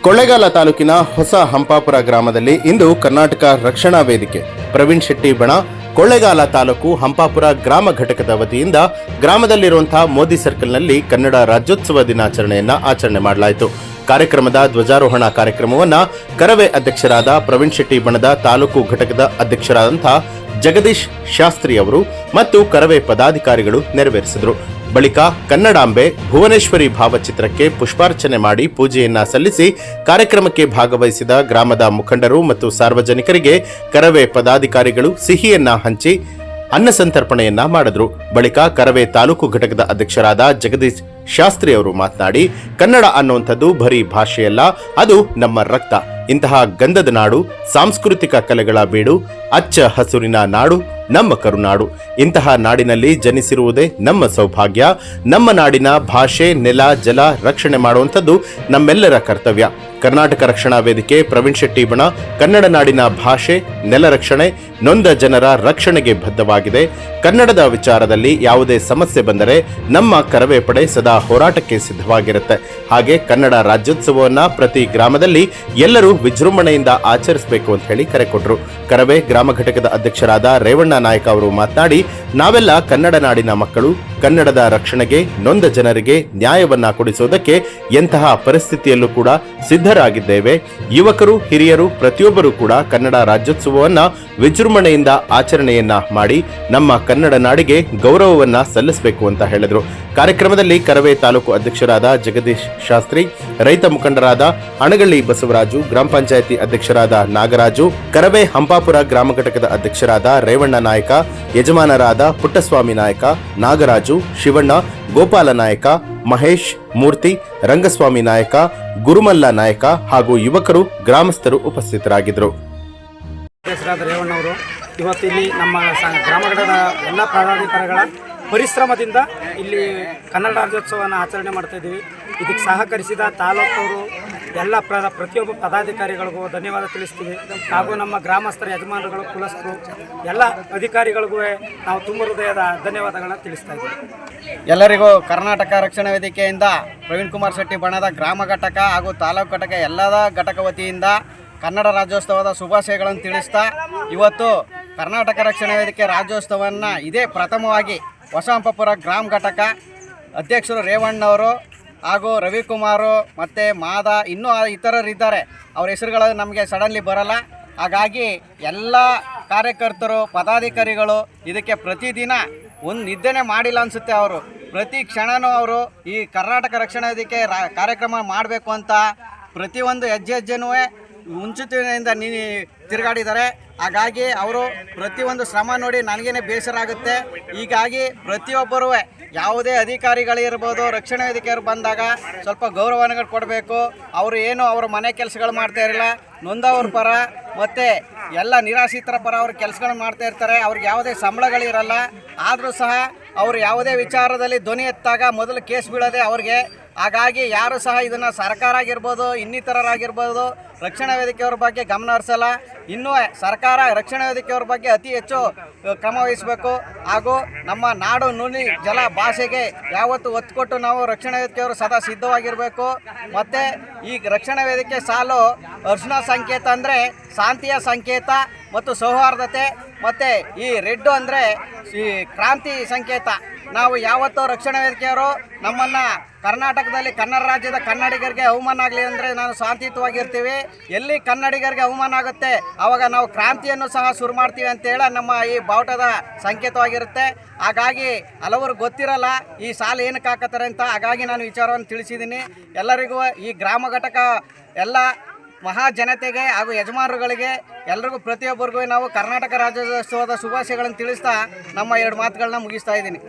ಕೊಳ್ಳೇಗಾಲ ತಾಲೂಕಿನ ಹೊಸ ಹಂಪಾಪುರ ಗ್ರಾಮದಲ್ಲಿ ಇಂದು ಕರ್ನಾಟಕ ರಕ್ಷಣಾ ವೇದಿಕೆ ಪ್ರವೀಣ್ ಶೆಟ್ಟಿ ಬಣ ಕೊಳ್ಳೇಗಾಲ ತಾಲೂಕು ಹಂಪಾಪುರ ಗ್ರಾಮ ಘಟಕದ ವತಿಯಿಂದ ಗ್ರಾಮದಲ್ಲಿರುವಂತಹ ಮೋದಿ ಸರ್ಕಲ್ನಲ್ಲಿ ಕನ್ನಡ ರಾಜ್ಯೋತ್ಸವ ದಿನಾಚರಣೆಯನ್ನ ಆಚರಣೆ ಮಾಡಲಾಯಿತು. ಕಾರ್ಯಕ್ರಮದ ಧ್ವಜಾರೋಹಣ ಕಾರ್ಯಕ್ರಮವನ್ನ ಕರವೇ ಅಧ್ಯಕ್ಷರಾದ ಪ್ರವೀಣ್ ಶೆಟ್ಟಿ ಬಣದ ತಾಲೂಕು ಘಟಕದ ಅಧ್ಯಕ್ಷರಾದಂತಹ ಜಗದೀಶ್ ಶಾಸ್ತ್ರಿ ಅವರು ಮತ್ತು ಕರವೇ ಪದಾಧಿಕಾರಿಗಳು ನೆರವೇರಿಸಿದರು. ಬಳಿಕ ಕನ್ನಡಾಂಬೆ ಭುವನೇಶ್ವರಿ ಭಾವಚಿತ್ರಕ್ಕೆ ಪುಷ್ಪಾರ್ಚನೆ ಮಾಡಿ ಪೂಜೆಯನ್ನ ಸಲ್ಲಿಸಿ ಕಾರ್ಯಕ್ರಮಕ್ಕೆ ಭಾಗವಹಿಸಿದ ಗ್ರಾಮದ ಮುಖಂಡರು ಮತ್ತು ಸಾರ್ವಜನಿಕರಿಗೆ ಕರವೇ ಪದಾಧಿಕಾರಿಗಳು ಸಿಹಿಯನ್ನ ಹಂಚಿ ಅನ್ನ ಸಂತರ್ಪಣೆಯನ್ನ ಮಾಡಿದ್ರು. ಬಳಿಕ ಕರವೇ ತಾಲೂಕು ಘಟಕದ ಅಧ್ಯಕ್ಷರಾದ ಜಗದೀಶ್ ಶಾಸ್ತ್ರಿ ಅವರು ಮಾತನಾಡಿ, ಕನ್ನಡ ಅನ್ನುವಂಥದ್ದು ಬರೀ ಭಾಷೆಯಲ್ಲ, ಅದು ನಮ್ಮ ರಕ್ತ. ಇಂತಹ ಗಂಧದ ನಾಡು, ಸಾಂಸ್ಕೃತಿಕ ಕಲೆಗಳ ಬೀಡು, ಅಚ್ಚ ಹಸುರಿನ ನಾಡು ನಮ್ಮ ಕರುನಾಡು. ಇಂತಹ ನಾಡಿನಲ್ಲಿ ಜನಿಸಿರುವುದೇ ನಮ್ಮ ಸೌಭಾಗ್ಯ. ನಮ್ಮ ನಾಡಿನ ಭಾಷೆ, ನೆಲ, ಜಲ ರಕ್ಷಣೆ ಮಾಡುವಂಥದ್ದು ನಮ್ಮೆಲ್ಲರ ಕರ್ತವ್ಯ. ಕರ್ನಾಟಕ ರಕ್ಷಣಾ ವೇದಿಕೆ ಪ್ರವೀಣ್ ಶೆಟ್ಟಿ ಬಣ ಕನ್ನಡ ನಾಡಿನ ಭಾಷೆ, ನೆಲ ರಕ್ಷಣೆ, ನೊಂದ ಜನರ ರಕ್ಷಣೆಗೆ ಬದ್ಧವಾಗಿದೆ. ಕನ್ನಡದ ವಿಚಾರದಲ್ಲಿ ಯಾವುದೇ ಸಮಸ್ಯೆ ಬಂದರೆ ನಮ್ಮ ಕರವೇ ಪಡೆ ಸದಾ ಹೋರಾಟಕ್ಕೆ ಸಿದ್ಧವಾಗಿರುತ್ತೆ. ಹಾಗೆ ಕನ್ನಡ ರಾಜ್ಯೋತ್ಸವವನ್ನ ಪ್ರತಿ ಗ್ರಾಮದಲ್ಲಿ ಎಲ್ಲರೂ ವಿಜೃಂಭಣೆಯಿಂದ ಆಚರಿಸಬೇಕು ಅಂತ ಹೇಳಿ ಕರೆ ಕೊಟ್ಟರು. ಕರವೇ ಗ್ರಾಮ ಘಟಕದ ಅಧ್ಯಕ್ಷರಾದ ರೇವಣ್ಣ ನಾಯಕ ಅವರು ಮಾತನಾಡಿ, ನಾವೆಲ್ಲ ಕನ್ನಡ ನಾಡಿನ ಮಕ್ಕಳು. ಕನ್ನಡದ ರಕ್ಷಣೆಗೆ, ನೊಂದ ಜನರಿಗೆ ನ್ಯಾಯವನ್ನ ಕೊಡಿಸೋದಕ್ಕೆ ಎಂತಹ ಪರಿಸ್ಥಿತಿಯಲ್ಲೂ ಕೂಡ ಸಿದ್ಧರಾಗಿದ್ದೇವೆ. ಯುವಕರು, ಹಿರಿಯರು ಪ್ರತಿಯೊಬ್ಬರೂ ಕೂಡ ಕನ್ನಡ ರಾಜ್ಯೋತ್ಸವವನ್ನ ವಿಜೃಂಭಣೆಯಿಂದ ಆಚರಣೆಯನ್ನ ಮಾಡಿ ನಮ್ಮ ಕನ್ನಡ ನಾಡಿಗೆ ಗೌರವವನ್ನ ಸಲ್ಲಿಸಬೇಕು ಅಂತ ಹೇಳಿದರು. ಕಾರ್ಯಕ್ರಮದಲ್ಲಿ ಕರವೇ ತಾಲೂಕು ಅಧ್ಯಕ್ಷರಾದ ಜಗದೀಶ್ ಶಾಸ್ತ್ರಿ, ರೈತ ಮುಖಂಡರಾದ ಅಣಗಳ್ಳಿ ಬಸವರಾಜು, ಗ್ರಾಮ ಪಂಚಾಯಿತಿ ಅಧ್ಯಕ್ಷರಾದ ನಾಗರಾಜು, ಕರವೇ ಹಂಪಾಪುರ ಗ್ರಾಮ ಘಟಕದ ಅಧ್ಯಕ್ಷರಾದ ರೇವಣ್ಣ ನಾಯಕ, ಯಜಮಾನರಾದ ಪುಟ್ಟಸ್ವಾಮಿ ನಾಯಕ, ನಾಗರಾಜು, ಶಿವಣ್ಣ, ಗೋಪಾಲ ನಾಯಕ, ಮಹೇಶ್, ಮೂರ್ತಿ, ರಂಗಸ್ವಾಮಿ ನಾಯಕ, ಗುರುಮಲ್ಲ ನಾಯಕ ಹಾಗೂ ಯುವಕರು, ಗ್ರಾಮಸ್ಥರು ಉಪಸ್ಥಿತರಾಗಿದ್ದರು. ರೇವಣ್ಣವರು ಇವತ್ತು ಇಲ್ಲಿ ನಮ್ಮ ಗ್ರಾಮ ಘಟಕದ ಎಲ್ಲ ಪದಾಧಿಕಾರಿಗಳ ಪರಿಶ್ರಮದಿಂದ ಇಲ್ಲಿ ಕನ್ನಡ ರಾಜ್ಯೋತ್ಸವವನ್ನು ಆಚರಣೆ ಮಾಡ್ತಾ ಇದ್ದೀವಿ. ಇದಕ್ಕೆ ಸಹಕರಿಸಿದ ತಾಲೂಕವರು ಎಲ್ಲ ಪ್ರತಿಯೊಬ್ಬ ಪದಾಧಿಕಾರಿಗಳಿಗೂ ಧನ್ಯವಾದ ತಿಳಿಸ್ತೀವಿ. ಹಾಗೂ ನಮ್ಮ ಗ್ರಾಮಸ್ಥರ ಯಜಮಾನರುಗಳು, ಕುಲಸ್ಥರು, ಎಲ್ಲ ಅಧಿಕಾರಿಗಳಿಗೂ ನಾವು ತುಂಬ ಹೃದಯದ ಧನ್ಯವಾದಗಳನ್ನ ತಿಳಿಸ್ತಾ ಇದ್ದೀವಿ. ಎಲ್ಲರಿಗೂ ಕರ್ನಾಟಕ ರಕ್ಷಣಾ ವೇದಿಕೆಯಿಂದ ಪ್ರವೀಣ್ ಕುಮಾರ್ ಶೆಟ್ಟಿ ಬಣದ ಗ್ರಾಮ ಘಟಕ ಹಾಗೂ ತಾಲೂಕು ಘಟಕ ಎಲ್ಲದ ಘಟಕ ವತಿಯಿಂದ ಕನ್ನಡ ರಾಜ್ಯೋತ್ಸವದ ಶುಭಾಶಯಗಳನ್ನು ತಿಳಿಸ್ತಾ, ಇವತ್ತು ಕರ್ನಾಟಕ ರಕ್ಷಣಾ ವೇದಿಕೆ ರಾಜ್ಯೋತ್ಸವವನ್ನು ಇದೇ ಪ್ರಥಮವಾಗಿ ಹೊಸ ಹಂಪಾಪುರ ಗ್ರಾಮ ಘಟಕ ಅಧ್ಯಕ್ಷರು ರೇವಣ್ಣವರು ಹಾಗೂ ರವಿಕುಮಾರು ಮತ್ತು ಮಾದ ಇನ್ನೂ ಇತರರಿದ್ದಾರೆ. ಅವ್ರ ಹೆಸರುಗಳು ನಮಗೆ ಸಡನ್ಲಿ ಬರಲ್ಲ. ಹಾಗಾಗಿ ಎಲ್ಲ ಕಾರ್ಯಕರ್ತರು, ಪದಾಧಿಕಾರಿಗಳು ಇದಕ್ಕೆ ಪ್ರತಿದಿನ ಒಂದು ನಿದ್ದೆನೇ ಮಾಡಿಲ್ಲ ಅನಿಸುತ್ತೆ. ಅವರು ಪ್ರತಿ ಕ್ಷಣವೂ ಅವರು ಈ ಕರ್ನಾಟಕ ರಕ್ಷಣಾ ವೇದಿಕೆ ಕಾರ್ಯಕ್ರಮ ಮಾಡಬೇಕು ಅಂತ ಪ್ರತಿಯೊಂದು ಹೆಜ್ಜೆನೂ ಮುಂಚಿತದಿಂದ ತಿರುಗಾಡಿದ್ದಾರೆ. ಹಾಗಾಗಿ ಅವರು ಪ್ರತಿಯೊಂದು ಶ್ರಮ ನೋಡಿ ನನಗೇನೆ ಬೇಸರ ಆಗುತ್ತೆ. ಹೀಗಾಗಿ ಪ್ರತಿಯೊಬ್ಬರೂ ಯಾವುದೇ ಅಧಿಕಾರಿಗಳಿರ್ಬೋದು, ರಕ್ಷಣಾ ವೇದಿಕೆಯವರು ಬಂದಾಗ ಸ್ವಲ್ಪ ಗೌರವಗಳು ಕೊಡಬೇಕು. ಅವರು ಏನು ಅವರ ಮನೆ ಕೆಲಸಗಳು ಮಾಡ್ತಾ ಇರಲಿಲ್ಲ, ನೊಂದವ್ರ ಪರ ಮತ್ತು ಎಲ್ಲ ನಿರಾಶ್ರಿತರ ಪರ ಅವ್ರ ಕೆಲಸಗಳನ್ನು ಮಾಡ್ತಾ ಇರ್ತಾರೆ. ಅವ್ರಿಗೆ ಯಾವುದೇ ಸಂಬಳಗಳಿರಲ್ಲ. ಆದರೂ ಸಹ ಅವರು ಯಾವುದೇ ವಿಚಾರದಲ್ಲಿ ಧ್ವನಿ ಎತ್ತಾಗ ಮೊದಲು ಕೇಸ್ ಬೀಳೋದೆ ಅವ್ರಿಗೆ. ಹಾಗಾಗಿ ಯಾರು ಸಹ ಇದನ್ನು ಸರ್ಕಾರ ಆಗಿರ್ಬೋದು, ಇನ್ನಿತರರಾಗಿರ್ಬೋದು, ರಕ್ಷಣಾ ವೇದಿಕೆಯವ್ರ ಬಗ್ಗೆ ಗಮನ ಹರಿಸಲ್ಲ. ಇನ್ನೂ ಸರ್ಕಾರ ರಕ್ಷಣಾ ವೇದಿಕೆಯವ್ರ ಬಗ್ಗೆ ಅತಿ ಹೆಚ್ಚು ಕ್ರಮ ವಹಿಸಬೇಕು. ಹಾಗೂ ನಮ್ಮ ನಾಡು, ನುಡಿ, ಜಲ, ಭಾಷೆಗೆ ಯಾವತ್ತು ಒತ್ತು ಕೊಟ್ಟು ನಾವು ರಕ್ಷಣಾ ವೇದಿಕೆಯವರು ಸದಾ ಸಿದ್ಧವಾಗಿರಬೇಕು. ಮತ್ತು ಈ ರಕ್ಷಣಾ ವೇದಿಕೆ ಸಾಲು ಅರ್ಶಿನ ಸಂಕೇತ ಅಂದರೆ ಶಾಂತಿಯ ಸಂಕೇತ ಮತ್ತು ಸೌಹಾರ್ದತೆ, ಮತ್ತು ಈ ರೆಡ್ಡು ಅಂದರೆ ಈ ಕ್ರಾಂತಿ ಸಂಕೇತ. ನಾವು ಯಾವತ್ತೂ ರಕ್ಷಣಾ ವೇದಿಕೆಯವರು ನಮ್ಮನ್ನು ಕರ್ನಾಟಕದಲ್ಲಿ ಕನ್ನಡ ರಾಜ್ಯದ ಕನ್ನಡಿಗರಿಗೆ ಅವಮಾನ ಆಗಲಿ ಅಂದರೆ ನಾನು ಶಾಂತಿಯುತವಾಗಿರ್ತೀವಿ. ಎಲ್ಲಿ ಕನ್ನಡಿಗರಿಗೆ ಅವಮಾನ ಆಗುತ್ತೆ ಆವಾಗ ನಾವು ಕ್ರಾಂತಿಯನ್ನು ಸಹ ಶುರು ಮಾಡ್ತೀವಿ ಅಂತೇಳಿ ನಮ್ಮ ಈ ಬಾವುಟದ ಸಂಕೇತವಾಗಿರುತ್ತೆ. ಹಾಗಾಗಿ ಹಲವರು ಗೊತ್ತಿರಲ್ಲ ಈ ಸಾಲು ಏನಕ್ಕೆ ಹಾಕತ್ತಾರೆ ಅಂತ. ಹಾಗಾಗಿ ನಾನು ವಿಚಾರವನ್ನು ತಿಳಿಸಿದ್ದೀನಿ. ಎಲ್ಲರಿಗೂ ಈ ಗ್ರಾಮ ಘಟಕ ಎಲ್ಲ ಮಹಾ ಜನತೆಗೆ ಹಾಗೂ ಯಜಮಾನರುಗಳಿಗೆ ಎಲ್ಲರಿಗೂ ಪ್ರತಿಯೊಬ್ಬರಿಗೂ ನಾವು ಕರ್ನಾಟಕ ರಾಜ್ಯೋತ್ಸವದ ಶುಭಾಶಯಗಳನ್ನು ತಿಳಿಸ್ತಾ ನಮ್ಮ ಎರಡು ಮಾತುಗಳನ್ನ ಮುಗಿಸ್ತಾ ಇದ್ದೀನಿ.